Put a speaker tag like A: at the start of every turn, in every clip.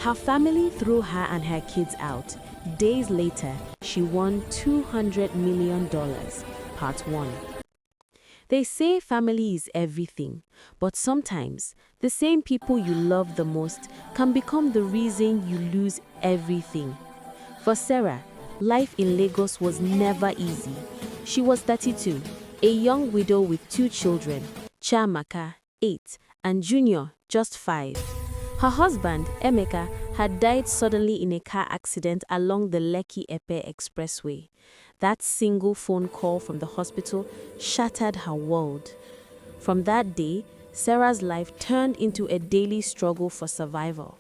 A: Her family threw her and her kids out. Days later, she won $200 million. Part 1. They say family is everything, but sometimes the same people you love the most can become the reason you lose everything. For Sarah, life in Lagos was never easy. She was 32, a young widow with 2 children, Chiamaka, 8, and Junior, just 5. Her husband, Emeka, had died suddenly in a car accident along the Lekki-Epe Expressway. That single phone call from the hospital shattered her world. From that day, Sarah's life turned into a daily struggle for survival.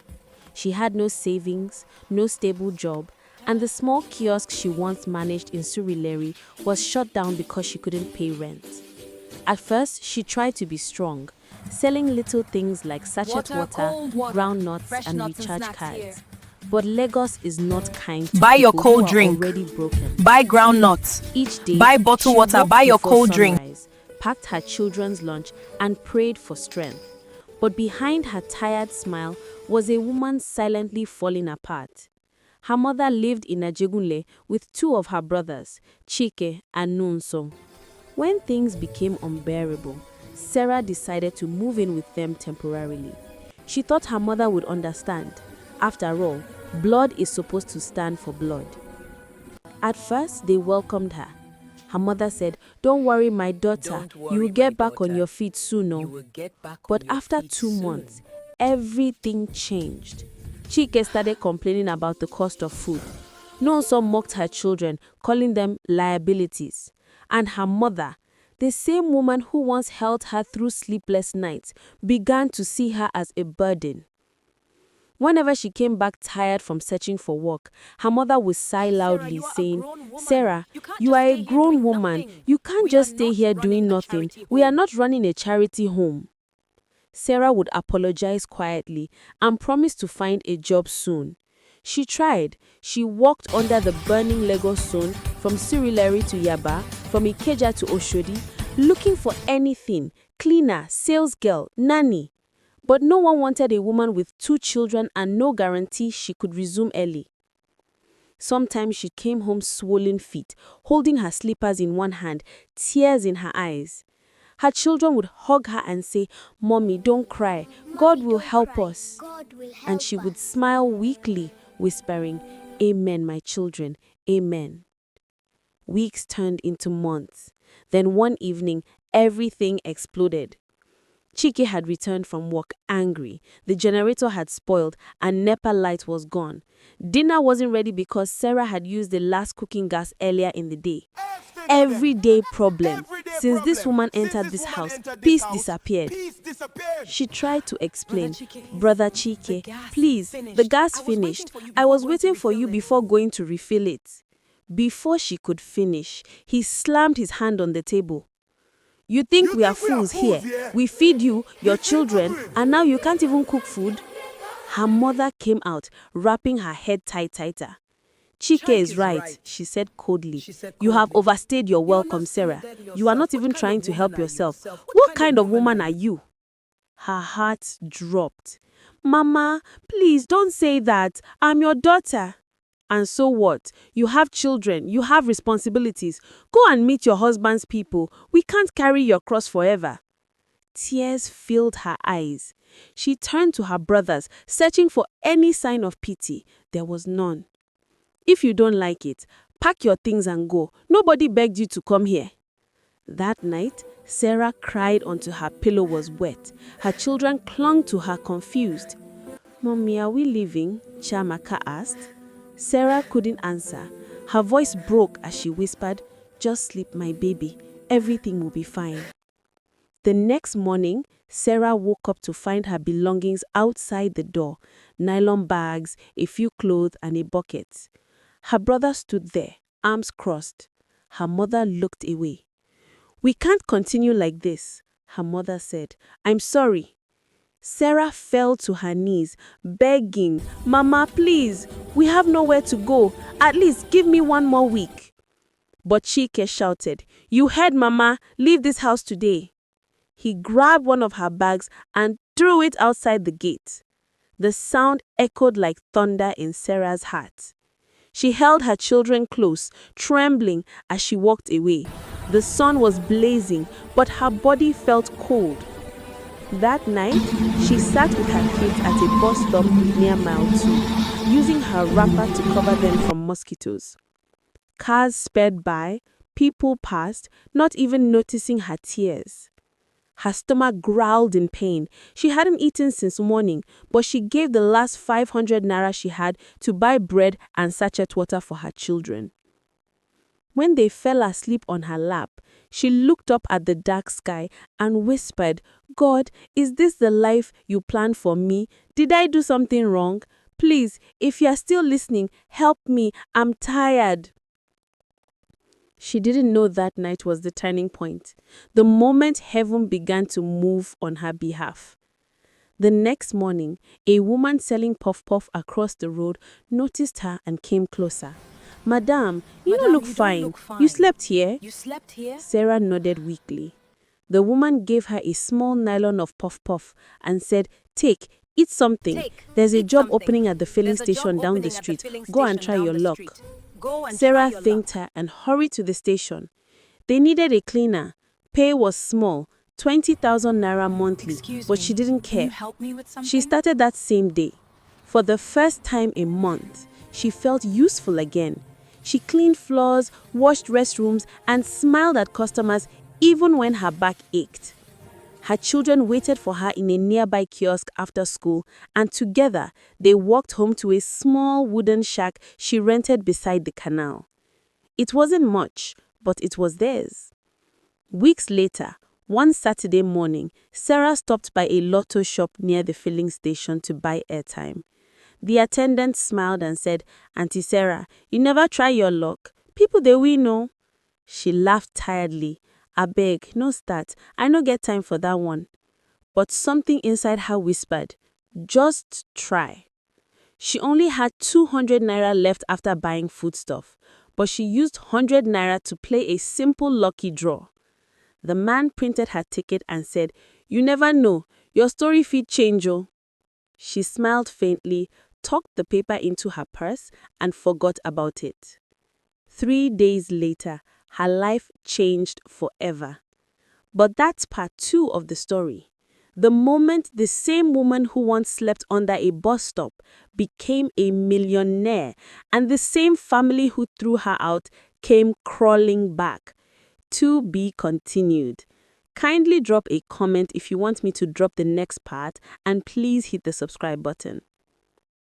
A: She had no savings, no stable job, and the small kiosk she once managed in Surulere was shut down because she couldn't pay rent. At first, she tried to be strong, selling little things like sachet water, groundnuts, and recharge cards. But Lagos is not kind to
B: Buy your
A: people
B: cold
A: who are
B: drink.
A: already broken.
B: Buy groundnuts.
A: Each day,
B: Buy bottled
A: she
B: water.
A: woke
B: Buy your
A: before
B: cold drink.
A: sunrise, packed her children's lunch, and prayed for strength. But behind her tired smile was a woman silently falling apart. Her mother lived in Ajegunle with 2 of her brothers, Chike and Nunso. When things became unbearable, Sarah decided to move in with them temporarily. She thought her mother would understand. After all, blood is supposed to stand for blood. At first, they welcomed her. Her mother said, "Don't worry, my daughter, you will get back on your feet soon." But after 2 months, everything changed. Chike started complaining about the cost of food. Nonso mocked her children, calling them liabilities. And her mother, the same woman who once held her through sleepless nights, began to see her as a burden. Whenever she came back tired from searching for work, her mother would sigh loudly, saying, "Sarah, you are a grown woman. You can't just stay here doing nothing. We are not running a charity home." Sarah would apologize quietly and promise to find a job soon. She tried. She walked under the burning Lagos zone from Surulere to Yaba, from Ikeja to Oshodi, looking for anything: cleaner, sales girl, nanny. But no one wanted a woman with 2 children and no guarantee she could resume early. Sometimes she came home swollen feet, holding her slippers in one hand, tears in her eyes. Her children would hug her and say, "Mommy, don't cry. God will help us." And she would smile weakly, whispering, "Amen, my children, amen." Weeks turned into months. Then one evening, everything exploded. Chike had returned from work angry. The generator had spoiled and NEPA light was gone. Dinner wasn't ready because Sarah had used the last cooking gas earlier in the day. Everyday problem. Since this woman entered this house, peace disappeared. She tried to explain, "Brother Chike, please, the gas finished. I was waiting for you before going to refill it." Before she could finish, he slammed his hand on the table. "You think we are fools here? We feed you, your children, and now you can't even cook food?" Her mother came out, wrapping her head tighter. "Chike is right," she said coldly. "You have overstayed your welcome, Sarah. You are not even trying to help yourself. What kind of woman are you?" Her heart dropped. "Mama, please don't say that. I'm your daughter." "And so what? You have children, you have responsibilities. Go and meet your husband's people. We can't carry your cross forever." Tears filled her eyes. She turned to her brothers, searching for any sign of pity. There was none. "If you don't like it, pack your things and go. Nobody begged you to come here." That night, Sarah cried until her pillow was wet. Her children clung to her confused. "Mommy, are we leaving?" Chiamaka asked. Sarah couldn't answer. Her voice broke as she whispered, "Just sleep, my baby. Everything will be fine." The next morning, Sarah woke up to find her belongings outside the door: nylon bags, a few clothes, and a bucket. Her brother stood there, arms crossed. Her mother looked away. "We can't continue like this," her mother said. "I'm sorry." Sarah fell to her knees, begging, "Mama, please, we have nowhere to go. At least give me 1 more week." But Chike shouted, "You heard, Mama, leave this house today." He grabbed one of her bags and threw it outside the gate. The sound echoed like thunder in Sarah's heart. She held her children close, trembling as she walked away. The sun was blazing, but her body felt cold. That night, she sat with her kids at a bus stop near Mile 2, using her wrapper to cover them from mosquitoes. Cars sped by, people passed, not even noticing her tears. Her stomach growled in pain. She hadn't eaten since morning, but she gave the last 500 naira she had to buy bread and sachet water for her children. When they fell asleep on her lap, she looked up at the dark sky and whispered, "God, is this the life you planned for me? Did I do something wrong? Please, if you are still listening, help me. I'm tired." She didn't know that night was the turning point, the moment heaven began to move on her behalf. The next morning, a woman selling puff-puff across the road noticed her and came closer. "Madam, you don't look fine. You slept here?" Sarah nodded weakly. The woman gave her a small nylon of puff-puff and said, "Take, eat something. There's a job opening at the filling station down the street. Go and try your luck." Sarah thanked her and hurried to the station. They needed a cleaner. Pay was small, 20,000 naira monthly, but she didn't care. She started that same day. For the first time in months, she felt useful again. She cleaned floors, washed restrooms, and smiled at customers even when her back ached. Her children waited for her in a nearby kiosk after school, and together they walked home to a small wooden shack she rented beside the canal. It wasn't much, but it was theirs. Weeks later, one Saturday morning, Sarah stopped by a lotto shop near the filling station to buy airtime. The attendant smiled and said, "Auntie Sarah, you never try your luck. People they we know." She laughed tiredly. "Abeg, no start. I no get time for that one." But something inside her whispered, "Just try." She only had 200 naira left after buying foodstuff, but she used 100 naira to play a simple lucky draw. The man printed her ticket and said, "You never know. Your story fit change oh." She smiled faintly, tucked the paper into her purse, and forgot about it. 3 days later, her life changed forever. But that's part 2 of the story. The moment the same woman who once slept under a bus stop became a millionaire, and the same family who threw her out came crawling back. To be continued. Kindly drop a comment if you want me to drop the next part, and please hit the subscribe button.